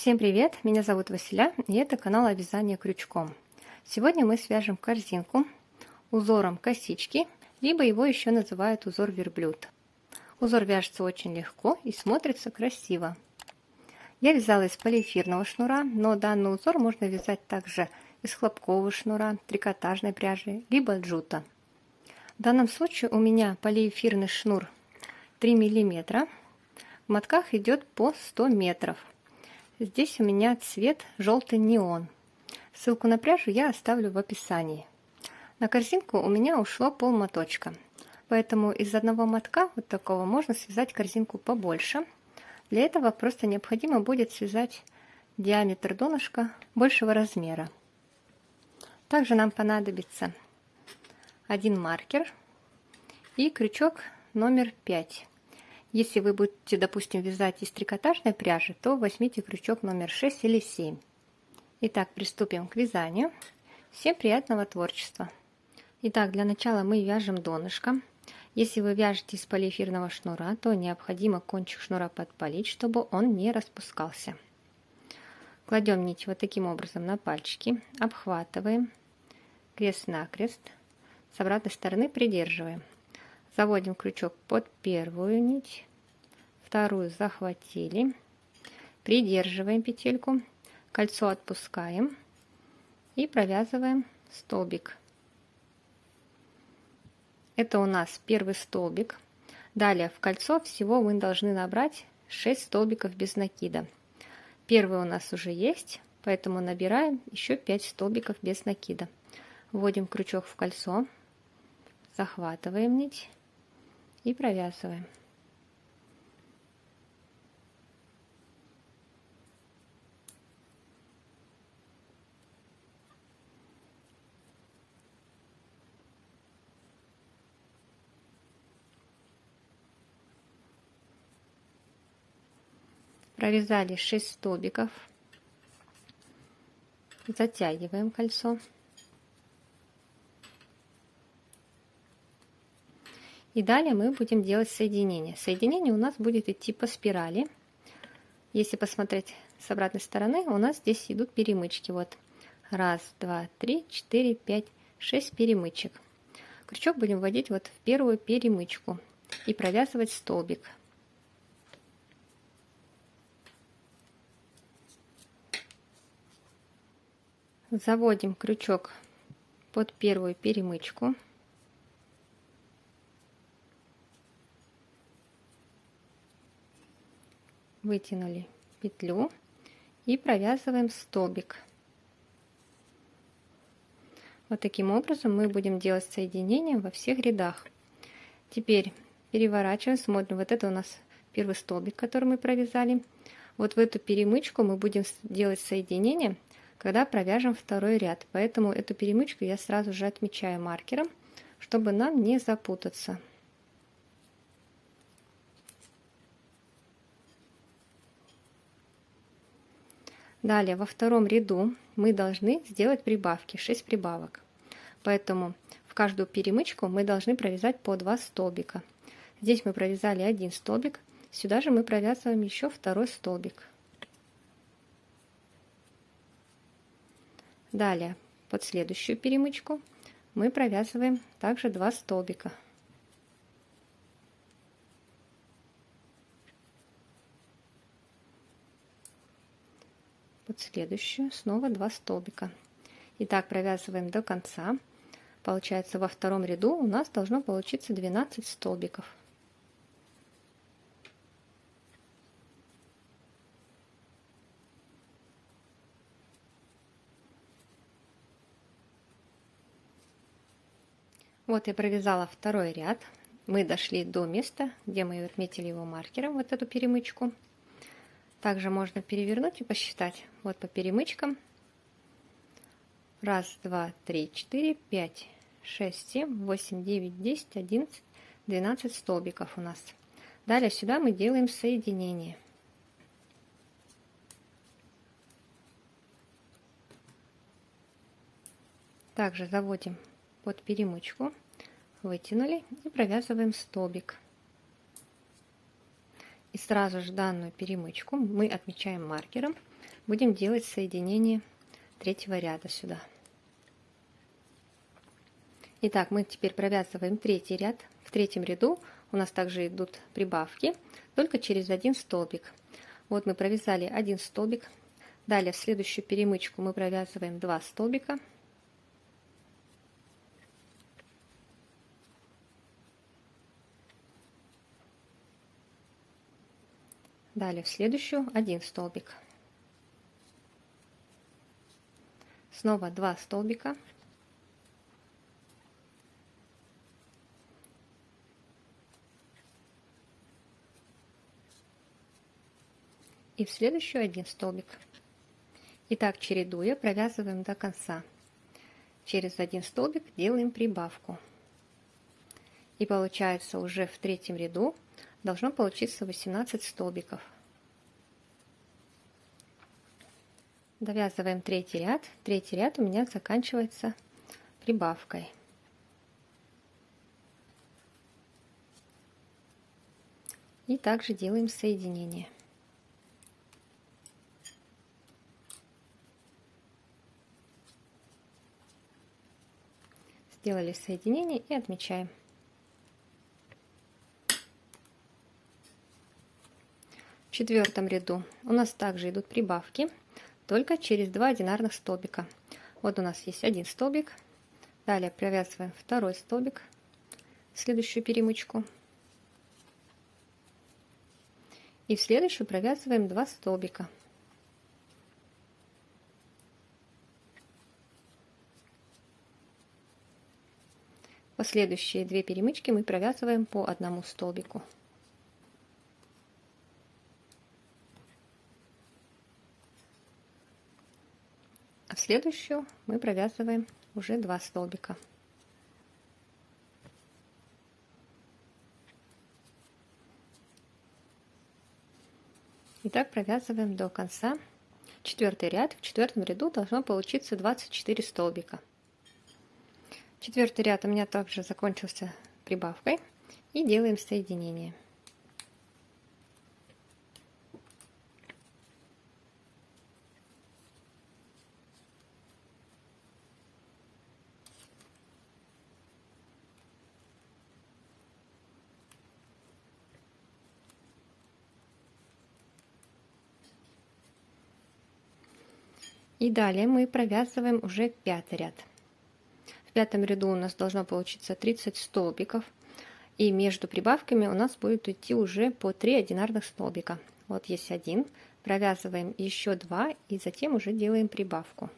Всем привет! Меня зовут Василя, и это канал о вязании крючком. Сегодня мы свяжем корзинку узором косички, либо его еще называют узор верблюд. Узор вяжется очень легко и смотрится красиво. Я вязала из полиэфирного шнура, но данный узор можно вязать также из хлопкового шнура, трикотажной пряжи, либо джута. В данном случае у меня полиэфирный шнур 3 мм, в мотках идет по 100 метров. Здесь у меня цвет желтый неон. Ссылку на пряжу я оставлю в описании. На корзинку у меня ушло полмоточка, поэтому из одного мотка вот такого можно связать корзинку побольше. Для этого просто необходимо будет связать диаметр донышка большего размера. Также нам понадобится один маркер и крючок номер 5. Если вы будете, допустим, вязать из трикотажной пряжи, то возьмите крючок номер 6 или 7. Итак, приступим к вязанию. Всем приятного творчества! Итак, для начала мы вяжем донышко. Если вы вяжете из полиэфирного шнура, то необходимо кончик шнура подпалить, чтобы он не распускался. Кладем нить вот таким образом на пальчики, обхватываем крест-накрест, с обратной стороны придерживаем. Заводим крючок под первую нить, вторую захватили, придерживаем петельку, кольцо отпускаем и провязываем столбик. Это у нас первый столбик. Далее в кольцо всего мы должны набрать 6 столбиков без накида. Первый у нас уже есть, поэтому набираем еще 5 столбиков без накида. Вводим крючок в кольцо, захватываем нить и провязываем. Провязали 6 столбиков, затягиваем кольцо. И далее мы будем делать соединение. Соединение у нас будет идти по спирали. Если посмотреть с обратной стороны, у нас здесь идут перемычки. Вот 1, 2, 3, 4, 5, 6 перемычек. Крючок будем вводить вот в первую перемычку и провязывать столбик. Заводим крючок под первую перемычку. Вытянули петлю и провязываем столбик. Вот таким образом мы будем делать соединение во всех рядах. Теперь переворачиваем, смотрим, вот это у нас первый столбик, который мы провязали. Вот в эту перемычку мы будем делать соединение, когда провяжем второй ряд. Поэтому эту перемычку я сразу же отмечаю маркером, чтобы нам не запутаться. Далее во втором ряду мы должны сделать прибавки, 6 прибавок. Поэтому в каждую перемычку мы должны провязать по 2 столбика. Здесь мы провязали один столбик, сюда же мы провязываем еще второй столбик. Далее под следующую перемычку мы провязываем также 2 столбика. Под следующую снова 2 столбика. И так провязываем до конца. Получается, во втором ряду у нас должно получиться 12 столбиков. Вот я провязала второй ряд. Мы дошли до места, где мы отметили его маркером, вот эту перемычку. Также можно перевернуть и посчитать. Вот по перемычкам. 1, 2, 3, 4, 5, 6, 7, 8, 9, 10, 11, 12 столбиков у нас. Далее сюда мы делаем соединение. Также заводим под перемычку, вытянули и провязываем столбик. И сразу же данную перемычку мы отмечаем маркером, будем делать соединение третьего ряда сюда. Итак, мы теперь провязываем третий ряд. В третьем ряду у нас также идут прибавки, только через один столбик. Вот мы провязали один столбик. Далее в следующую перемычку мы провязываем 2 столбика. Далее в следующую 1 столбик. Снова 2 столбика. И в следующую 1 столбик. И так чередуя провязываем до конца. Через 1 столбик делаем прибавку. И получается уже в третьем ряду должно получиться 18 столбиков. Довязываем третий ряд. Третий ряд у меня заканчивается прибавкой. И также делаем соединение. Сделали соединение и отмечаем. В четвертом ряду у нас также идут прибавки, только через 2 одинарных столбика. Вот у нас есть 1 столбик. Далее провязываем 2 столбик в следующую перемычку. И в следующую провязываем 2 столбика. Последующие 2 перемычки мы провязываем по 1 столбику. А в следующую мы провязываем уже 2 столбика. И так провязываем до конца. Четвертый ряд. В четвертом ряду должно получиться 24 столбика. Четвертый ряд у меня также закончился прибавкой. И делаем соединение. И далее мы провязываем уже 5-й ряд. В 5-м ряду у нас должно получиться 30 столбиков. И между прибавками у нас будет идти уже по 3 одинарных столбика. Вот есть 1. Провязываем еще 2 и затем уже делаем прибавку.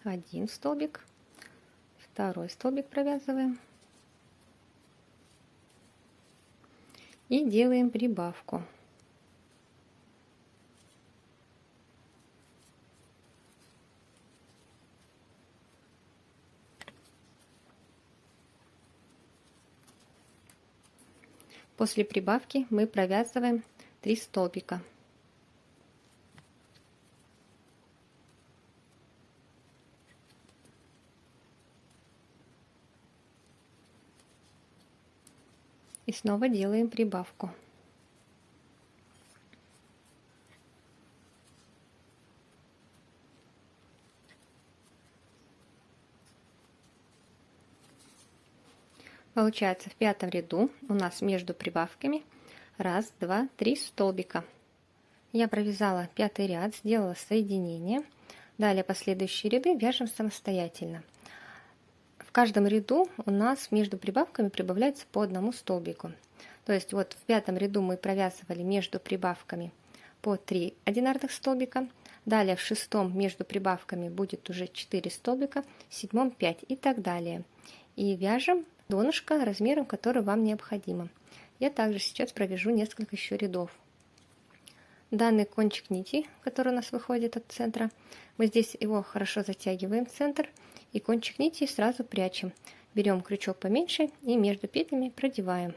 Один столбик. 2 столбик провязываем. И делаем прибавку. После прибавки мы провязываем 3 столбика. И снова делаем прибавку. Получается, в 5-м ряду у нас между прибавками 1, 2, 3 столбика. Я провязала 5-й ряд, сделала соединение. Далее последующие ряды вяжем самостоятельно. В каждом ряду у нас между прибавками прибавляется по 1 столбику. То есть вот в 5-м ряду мы провязывали между прибавками по 3 одинарных столбика. Далее в 6-м между прибавками будет уже 4 столбика, в 7-м 5 и так далее. И вяжем донышко размером, который вам необходимо. Я также сейчас провяжу несколько еще рядов. Данный кончик нити, который у нас выходит от центра, мы здесь его хорошо затягиваем в центр и кончик нити сразу прячем. Берем крючок поменьше и между петлями продеваем.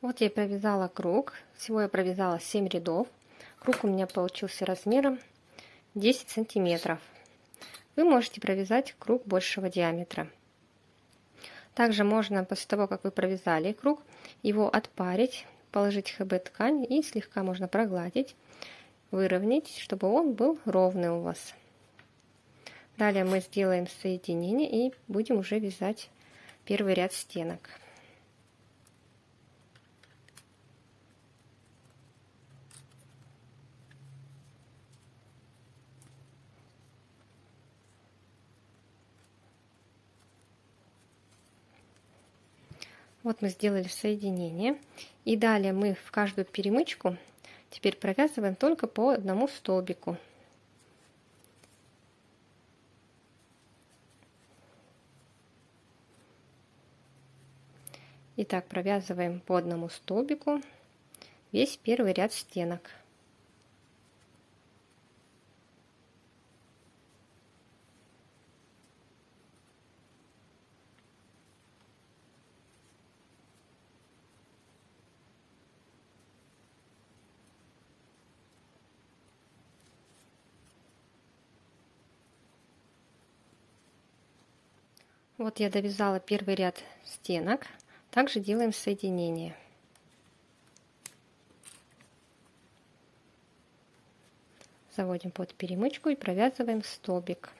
Вот я провязала круг. Всего я провязала 7 рядов. Круг у меня получился размером 10 сантиметров. Вы можете провязать круг большего диаметра. Также можно после того, как вы провязали круг, его отпарить, положить ХБ ткань и слегка можно прогладить, выровнять, чтобы он был ровный у вас. Далее мы сделаем соединение и будем уже вязать первый ряд стенок. Вот мы сделали соединение. И далее мы в каждую перемычку теперь провязываем только по одному столбику. Итак, провязываем по одному столбику весь первый ряд стенок. Вот я довязала первый ряд стенок. Также делаем соединение. Заводим под перемычку и провязываем столбик.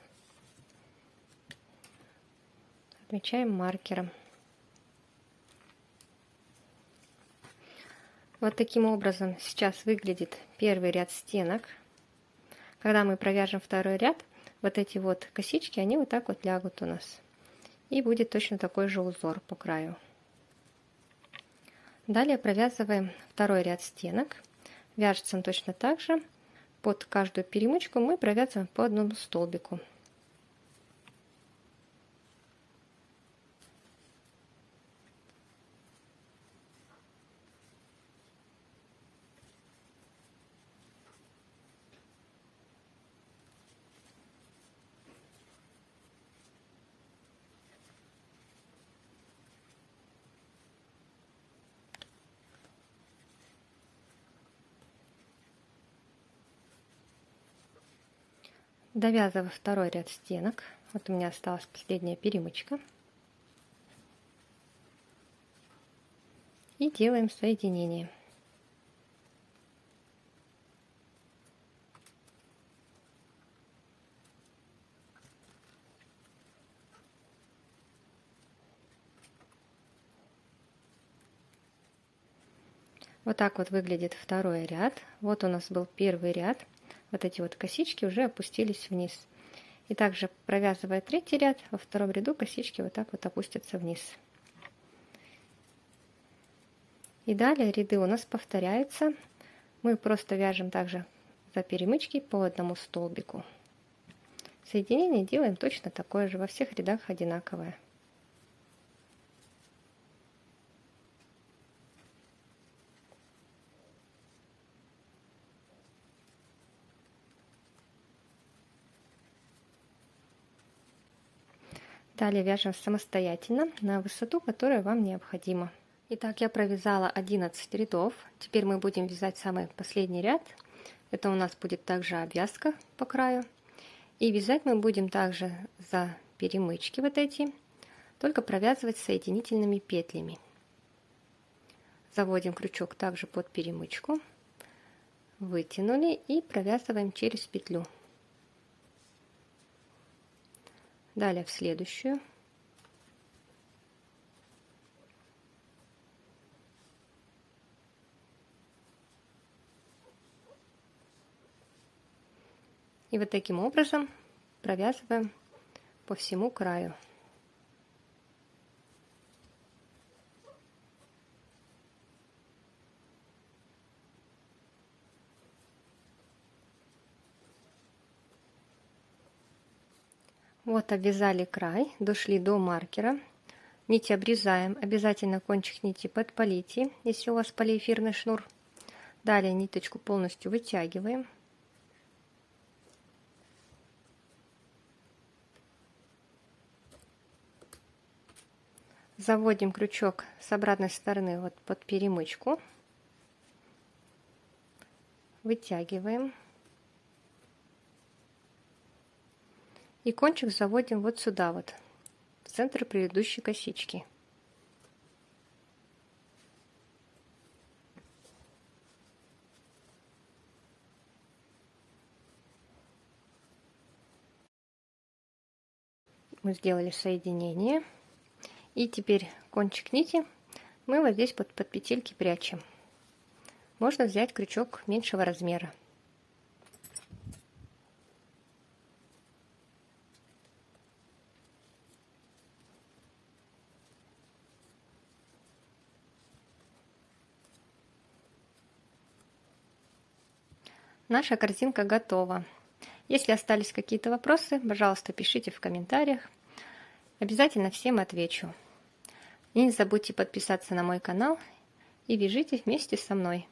Отмечаем маркером. Вот таким образом сейчас выглядит первый ряд стенок. Когда мы провяжем второй ряд, вот эти вот косички, они вот так вот лягут у нас. И будет точно такой же узор по краю. Далее провязываем второй ряд стенок. Вяжется он точно так же. Под каждую перемычку мы провязываем по одному столбику. Довязываю второй ряд стенок. Вот у меня осталась последняя перемычка. И делаем соединение. Вот так вот выглядит второй ряд. Вот у нас был первый ряд. Вот эти вот косички уже опустились вниз. И также провязывая третий ряд, во втором ряду косички вот так вот опустятся вниз. И далее ряды у нас повторяются. Мы просто вяжем также за перемычки по одному столбику. Соединение делаем точно такое же, во всех рядах одинаковое. Далее вяжем самостоятельно на высоту, которая вам необходима. Итак, я провязала 11 рядов. Теперь мы будем вязать самый последний ряд. Это у нас будет также обвязка по краю. И вязать мы будем также за перемычки вот эти, только провязывать соединительными петлями. Заводим крючок также под перемычку, вытянули и провязываем через петлю. Далее в следующую. И вот таким образом провязываем по всему краю. Вот обвязали край, дошли до маркера. Нить обрезаем, обязательно кончик нити подпалите, если у вас полиэфирный шнур. Далее ниточку полностью вытягиваем. Заводим крючок с обратной стороны вот под перемычку. Вытягиваем. И кончик заводим вот сюда вот, в центр предыдущей косички. Мы сделали соединение. И теперь кончик нити мы вот здесь под петельки прячем. Можно взять крючок меньшего размера. Наша корзинка готова. Если остались какие-то вопросы, пожалуйста, пишите в комментариях. Обязательно всем отвечу. И не забудьте подписаться на мой канал и вяжите вместе со мной.